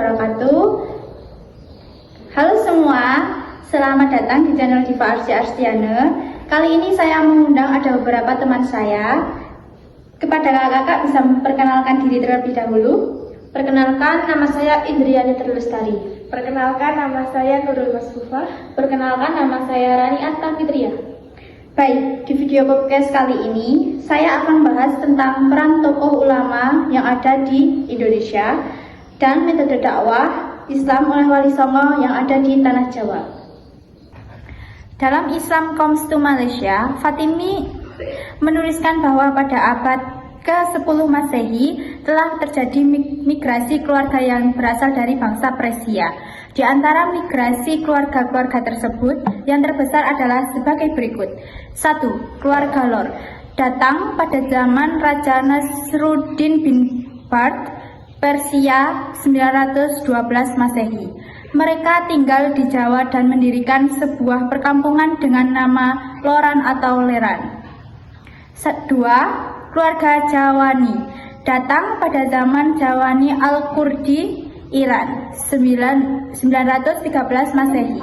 wabarakatuh. Halo semua, selamat datang di channel Diva Arsy Arstiana. Kali ini saya mengundang ada beberapa teman saya. Kepada kakak-kakak bisa memperkenalkan diri terlebih dahulu. Perkenalkan, nama saya Indriani Terlestari. Perkenalkan, nama saya Nurul Masfufah. Perkenalkan, nama saya Rani Atta Fitria. Baik, di video podcast kali ini saya akan bahas tentang peran tokoh ulama yang ada di Indonesia dan metode dakwah Islam oleh Wali Songo yang ada di Tanah Jawa. Dalam Islam Comes to Malaysia, Fatimi menuliskan bahwa pada abad ke-10 Masehi telah terjadi migrasi keluarga yang berasal dari bangsa Persia. Di antara migrasi keluarga-keluarga tersebut, yang terbesar adalah sebagai berikut. 1. Keluarga Lor datang pada zaman Raja Nasruddin bin Barд, Persia 912 Masehi. Mereka tinggal di Jawa dan mendirikan sebuah perkampungan dengan nama Loran atau Leran. 2. Keluarga Jawani datang pada zaman Jawani Al-Kurdi, Iran 913 Masehi.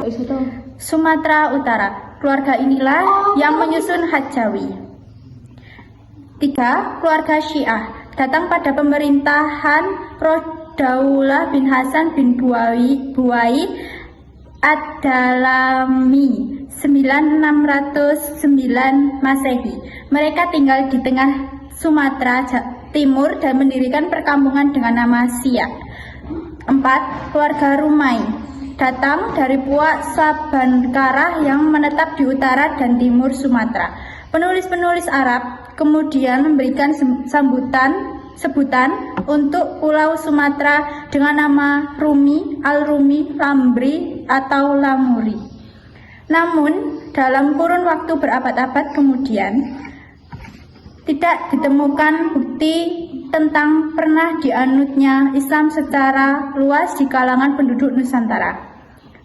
Sumatera Utara. Keluarga inilah yang menyusun Hajawi. 3. Keluarga Syiah datang pada pemerintahan Rodaulah bin Hasan bin Buai Ad-Dalami 9609 Masehi. Mereka tinggal di tengah Sumatera Timur dan mendirikan perkampungan dengan nama Siak. 4. Keluarga Rumai datang dari Puak Sabankara yang menetap di utara dan timur Sumatera. Penulis-penulis Arab kemudian memberikan sebutan untuk Pulau Sumatera dengan nama Rumi, Al-Rumi, Lambri, atau Lamuri. Namun, dalam kurun waktu berabad-abad kemudian, tidak ditemukan bukti tentang pernah dianutnya Islam secara luas di kalangan penduduk Nusantara.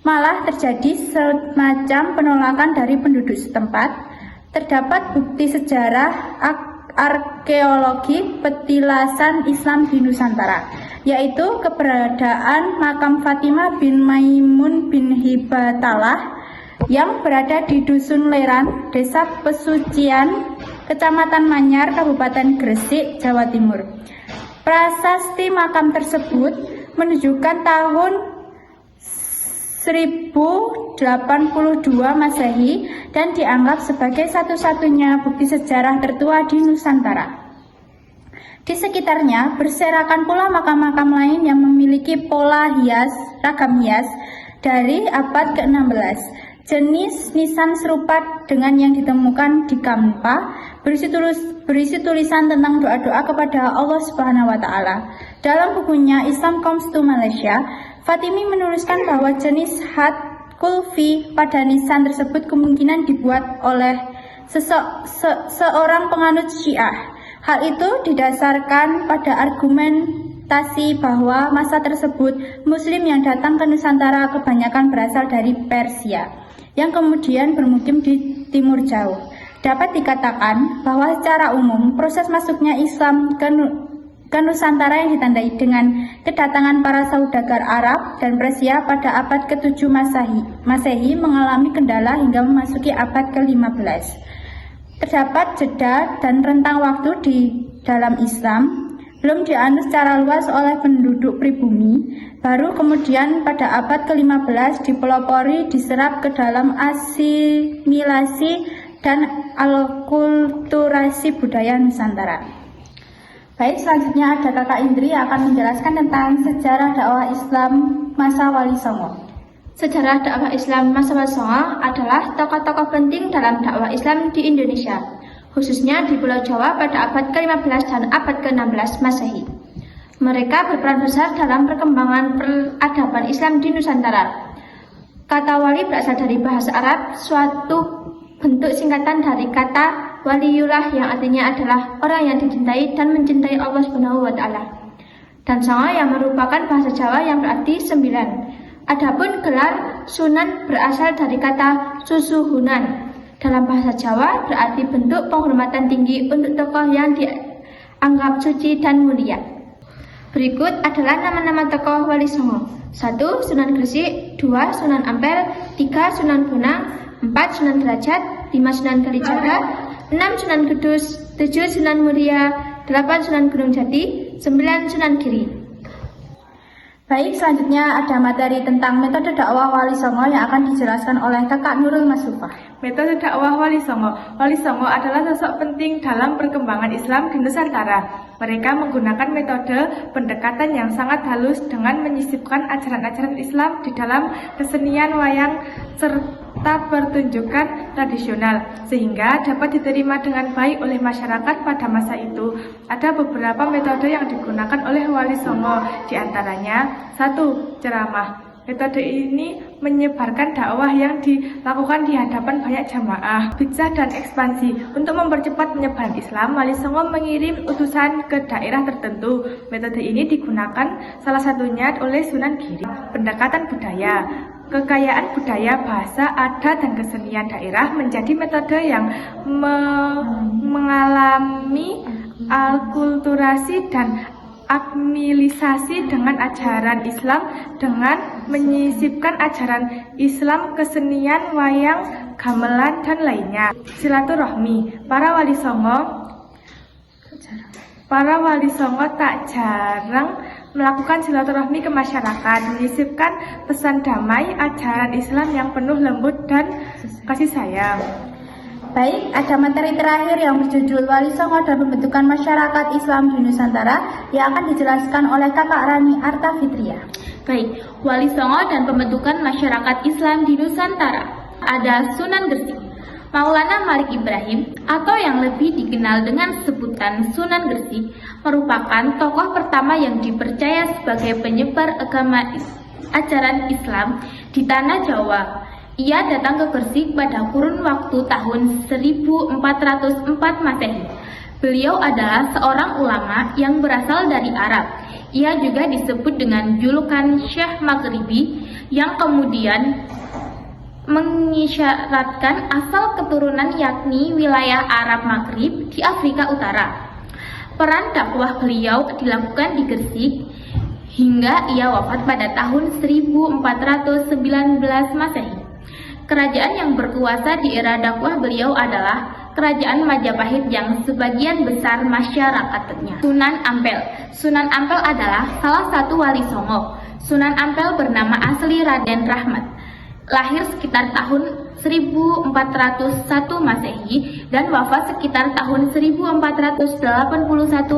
Malah terjadi semacam penolakan dari penduduk setempat. Terdapat bukti sejarah arkeologi petilasan Islam di Nusantara, yaitu keberadaan makam Fatimah bin Maimun bin Hibatalah yang berada di Dusun Leran, Desa Pesucian, Kecamatan Manyar, Kabupaten Gresik, Jawa Timur. Prasasti makam tersebut menunjukkan tahun 1082 Masehi dan dianggap sebagai satu-satunya bukti sejarah tertua di Nusantara. Di sekitarnya berserakan pula makam-makam lain yang memiliki pola ragam hias dari abad ke-16. Jenis nisan serupa dengan yang ditemukan di Kampa berisi tulisan tentang doa-doa kepada Allah Subhanahu wa Ta'ala. Dalam bukunya Islam Comes to Malaysia, Fatimi menuliskan bahwa jenis hat kulfi pada nisan tersebut kemungkinan dibuat oleh seorang penganut Syiah. Hal itu didasarkan pada argumentasi bahwa masa tersebut Muslim yang datang ke Nusantara kebanyakan berasal dari Persia, yang kemudian bermukim di Timur Jauh. Dapat dikatakan bahwa secara umum proses masuknya Islam ke Nusantara yang ditandai dengan kedatangan para saudagar Arab dan Persia pada abad ke-7 Masehi mengalami kendala hingga memasuki abad ke-15. Terdapat jeda dan rentang waktu di dalam Islam belum dianut secara luas oleh penduduk pribumi, baru kemudian pada abad ke-15 dipelopori, diserap ke dalam asimilasi dan alkulturasi budaya Nusantara. Baik, selanjutnya ada Kakak Indri yang akan menjelaskan tentang sejarah dakwah Islam masa Wali Songo. Sejarah dakwah Islam masa Wali Songo adalah tokoh-tokoh penting dalam dakwah Islam di Indonesia, khususnya di Pulau Jawa pada abad ke-15 dan abad ke-16 Masehi. Mereka berperan besar dalam perkembangan peradaban Islam di Nusantara. Kata wali berasal dari bahasa Arab, suatu bentuk singkatan dari kata waliullah yang artinya adalah orang yang dicintai dan mencintai Allah Subhanahu wa Ta'ala. Dan songo yang merupakan bahasa Jawa yang berarti 9. Adapun gelar sunan berasal dari kata susuhunan. Dalam bahasa Jawa berarti bentuk penghormatan tinggi untuk tokoh yang dianggap suci dan mulia. Berikut adalah nama-nama tokoh Wali Songo. 1. Sunan Gresik, 2. Sunan Ampel, 3. Sunan Bonang, 4. Sunan Derajat, 5. Sunan Kalijaga, 6. Sunan Kudus, 7. Sunan Muria, 8. Sunan Gunung Jati, 9. Sunan Giri. Baik, selanjutnya ada materi tentang metode dakwah Wali Songo yang akan dijelaskan oleh Kakak Nurul Masufah. Metode dakwah Wali Songo. Wali Songo adalah sosok penting dalam perkembangan Islam di Nusantara. Mereka menggunakan metode pendekatan yang sangat halus dengan menyisipkan ajaran-ajaran Islam di dalam kesenian wayang serta pertunjukan tradisional, sehingga dapat diterima dengan baik oleh masyarakat pada masa itu. Ada beberapa metode yang digunakan oleh Wali Songo, di antaranya 1. Ceramah. Metode ini menyebarkan dakwah yang dilakukan di hadapan banyak jamaah. Bijah dan ekspansi. Untuk mempercepat penyebaran Islam, Wali Songo mengirim utusan ke daerah tertentu. Metode ini digunakan salah satunya oleh Sunan Giri. Pendekatan budaya. Kekayaan budaya, bahasa, adat, dan kesenian daerah menjadi metode yang mengalami alkulturasi dan akmilisasi dengan ajaran Islam dengan menyisipkan ajaran Islam, kesenian, wayang, gamelan, dan lainnya. Silaturahmi. Para wali songo tak jarang melakukan silaturahmi ke masyarakat, menyisipkan pesan damai, ajaran Islam yang penuh lembut dan kasih sayang. Baik, ada materi terakhir yang berjudul Wali Songo dan Pembentukan Masyarakat Islam di Nusantara yang akan dijelaskan oleh Kakak Rani Arta Fitria. Baik, Wali Songo dan Pembentukan Masyarakat Islam di Nusantara. Ada Sunan Gresik, Maulana Malik Ibrahim atau yang lebih dikenal dengan sebutan Sunan Gresik merupakan tokoh pertama yang dipercaya sebagai penyebar agama ajaran Islam di tanah Jawa. Ia datang ke Gresik pada kurun waktu tahun 1404 Masehi. Beliau adalah seorang ulama yang berasal dari Arab. Ia juga disebut dengan julukan Syekh Maghribi yang kemudian mengisyaratkan asal keturunan yakni wilayah Arab Maghrib di Afrika Utara. Peran dakwah beliau dilakukan di Gresik hingga ia wafat pada tahun 1419 Masehi. Kerajaan yang berkuasa di era dakwah beliau adalah Kerajaan Majapahit yang sebagian besar masyarakatnya. Sunan Ampel. Sunan Ampel adalah salah satu wali Songo. Sunan Ampel bernama asli Raden Rahmat. Lahir sekitar tahun 1401 Masehi dan wafat sekitar tahun 1481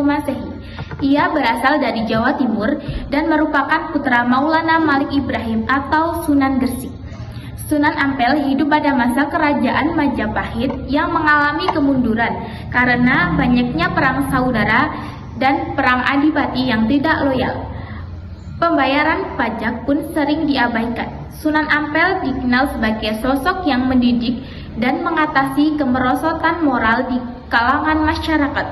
Masehi. Ia berasal dari Jawa Timur dan merupakan putra Maulana Malik Ibrahim atau Sunan Gresik. Sunan Ampel hidup pada masa kerajaan Majapahit yang mengalami kemunduran karena banyaknya perang saudara dan perang adipati yang tidak loyal. Pembayaran pajak pun sering diabaikan. Sunan Ampel dikenal sebagai sosok yang mendidik dan mengatasi kemerosotan moral di kalangan masyarakat,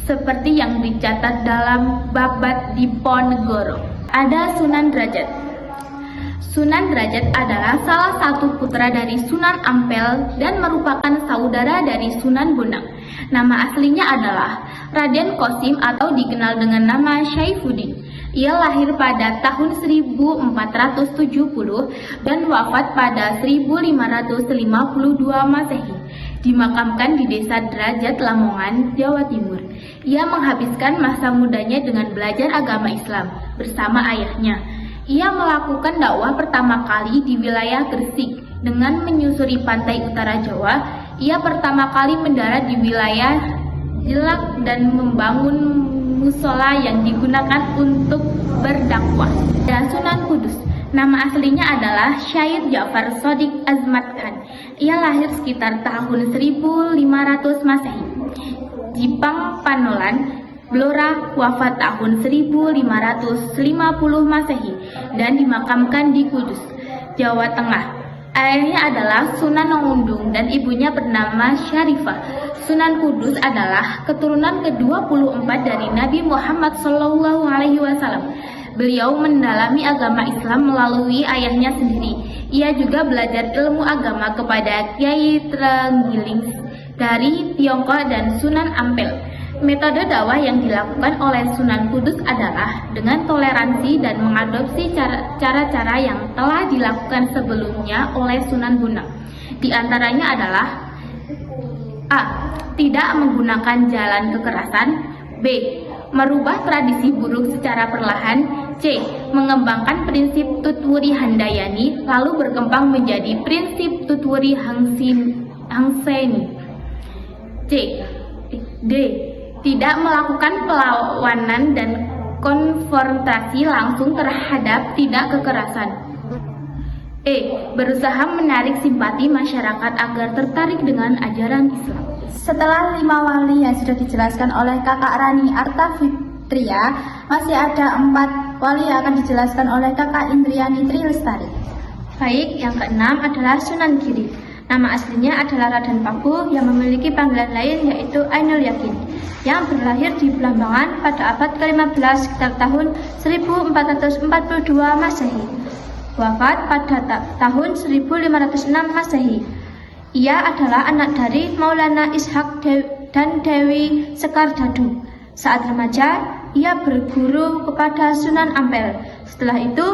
seperti yang dicatat dalam Babad Diponegoro. Ada Sunan Derajat. Sunan Derajat adalah salah satu putra dari Sunan Ampel dan merupakan saudara dari Sunan Bonang. Nama aslinya adalah Raden Qasim atau dikenal dengan nama Syaifuddin. Ia lahir pada tahun 1470 dan wafat pada 1552 Masehi. Dimakamkan di desa Derajat, Lamongan, Jawa Timur. Ia menghabiskan masa mudanya dengan belajar agama Islam bersama ayahnya. Ia melakukan dakwah pertama kali di wilayah Gresik dengan menyusuri pantai utara Jawa. Ia pertama kali mendarat di wilayah Jelak dan membangun musola yang digunakan untuk berdakwah. Dan Sunan Kudus, nama aslinya adalah Syahid Ja'far Shodiq Azmat Khan. Ia lahir sekitar tahun 1500 Masehi. Jipang Panolan, Blora, wafat tahun 1550 Masehi dan dimakamkan di Kudus, Jawa Tengah. Ayahnya adalah Sunan Nongundung dan ibunya bernama Syarifah. Sunan Kudus adalah keturunan ke-24 dari Nabi Muhammad SAW. Beliau mendalami agama Islam melalui ayahnya sendiri. Ia juga belajar ilmu agama kepada Kiai Trenggiling dari Tiongkok dan Sunan Ampel. Metode dakwah yang dilakukan oleh Sunan Kudus adalah dengan toleransi dan mengadopsi cara-cara yang telah dilakukan sebelumnya oleh Sunan Bonang. Di antaranya adalah A. Tidak menggunakan jalan kekerasan. B. Merubah tradisi buruk secara perlahan. C. Mengembangkan prinsip Tutwuri Handayani lalu berkembang menjadi prinsip Tutwuri Hangseni. D. Tidak melakukan perlawanan dan konfrontasi langsung terhadap tidak kekerasan. E. Berusaha menarik simpati masyarakat agar tertarik dengan ajaran Islam. Setelah 5 wali yang sudah dijelaskan oleh Kakak Rani Artafitria, masih ada 4 wali yang akan dijelaskan oleh Kakak Indriani Trilestari. Baik, yang keenam adalah Sunan Giri. Nama aslinya adalah Raden Paku yang memiliki panggilan lain yaitu Ainul Yakin, yang berlahir di Blambangan pada abad ke-15 sekitar tahun 1442 Masehi. Wafat pada tahun 1506 Masehi. Ia adalah anak dari Maulana Ishak dan Dewi Sekar Dadu. Saat remaja, ia berguru kepada Sunan Ampel. Setelah itu,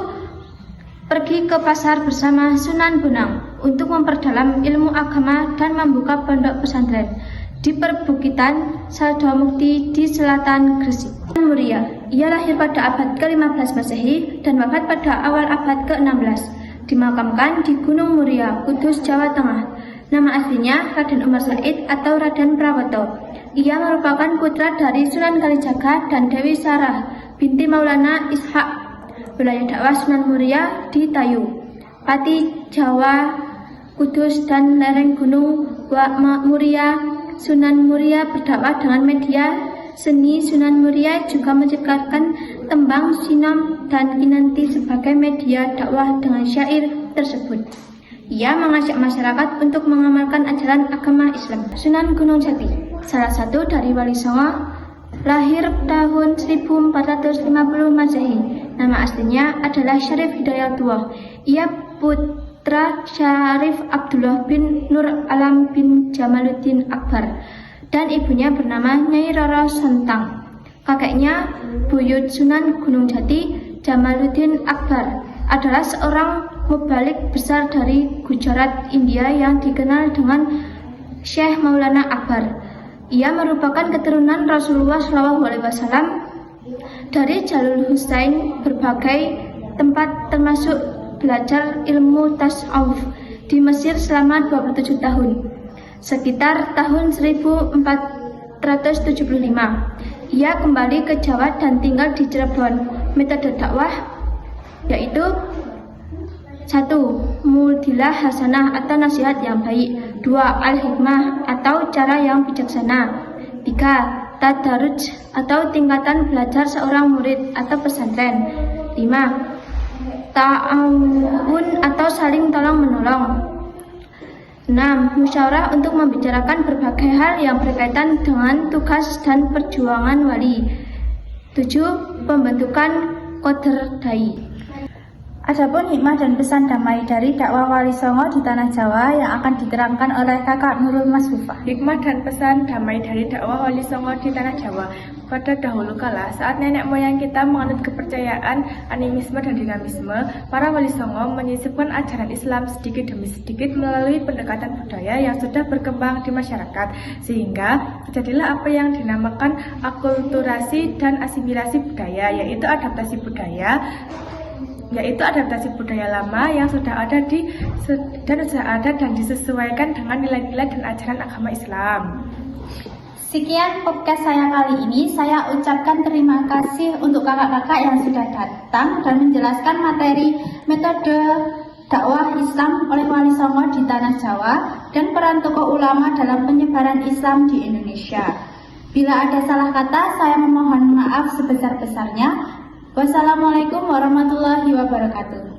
pergi ke pasar bersama Sunan Bonang untuk memperdalam ilmu agama dan membuka pondok pesantren di perbukitan Saldomukti di selatan Gresik. Muria, ia lahir pada abad ke-15 Masehi dan wafat pada awal abad ke-16. Dimakamkan di Gunung Muria, Kudus, Jawa Tengah. Nama aslinya Raden Umar Said atau Raden Prawoto. Ia merupakan putra dari Sunan Kalijaga dan Dewi Sarah binti Maulana Ishak. Wilayah dakwah Sunan Muria di Tayu, Pati, Jawa, Kudus, dan lereng Gunung Muria. Sunan Muria berdakwah dengan media seni. Sunan Muria juga menciptakan tembang, sinom, dan kinanti sebagai media dakwah dengan syair tersebut. Ia mengajak masyarakat untuk mengamalkan ajaran agama Islam. Sunan Gunung Jati, salah satu dari Wali Songo, lahir tahun 1450 Masehi. Nama aslinya adalah Syarif Hidayatullah. Ia putra Syarif Abdullah bin Nur Alam bin Jamaluddin Akbar dan ibunya bernama Nyai Roro Sentang. Kakeknya, buyut Sunan Gunung Jati, Jamaluddin Akbar, adalah seorang mubalik besar dari Gujarat, India yang dikenal dengan Syekh Maulana Akbar. Ia merupakan keturunan Rasulullah SAW. Dari Jalul Husain berbagai tempat termasuk belajar ilmu tasawuf di Mesir selama 27 tahun. Sekitar tahun 1475, ia kembali ke Jawa dan tinggal di Cirebon. Metode dakwah yaitu 1. Mudilah hasanah atau nasihat yang baik. 2. Al-hikmah atau cara yang bijaksana. 3. Tadarruj atau tingkatan belajar seorang murid atau pesantren. 5. Ta'awun atau saling tolong-menolong. 6. Musyawarah untuk membicarakan berbagai hal yang berkaitan dengan tugas dan perjuangan wali. 7. Pembentukan Qadr Dai. Adapun hikmah dan pesan damai dari dakwah Wali Songo di Tanah Jawa yang akan diterangkan oleh Kakak Nurul Masfufah. Hikmah dan pesan damai dari dakwah Wali Songo di Tanah Jawa. Pada dahulu kala, saat nenek moyang kita menganut kepercayaan, animisme dan dinamisme, para Wali Songo menyisipkan ajaran Islam sedikit demi sedikit melalui pendekatan budaya yang sudah berkembang di masyarakat, sehingga terjadilah apa yang dinamakan akulturasi dan asimilasi budaya, yaitu adaptasi budaya lama yang sudah ada dan disesuaikan dengan nilai-nilai dan ajaran agama Islam. Sekian podcast saya kali ini. Saya ucapkan terima kasih untuk kakak-kakak yang sudah datang dan menjelaskan materi metode dakwah Islam oleh Wali Songo di Tanah Jawa dan peran tokoh ulama dalam penyebaran Islam di Indonesia. Bila ada salah kata, saya memohon maaf sebesar-besarnya. Wassalamualaikum warahmatullahi wabarakatuh.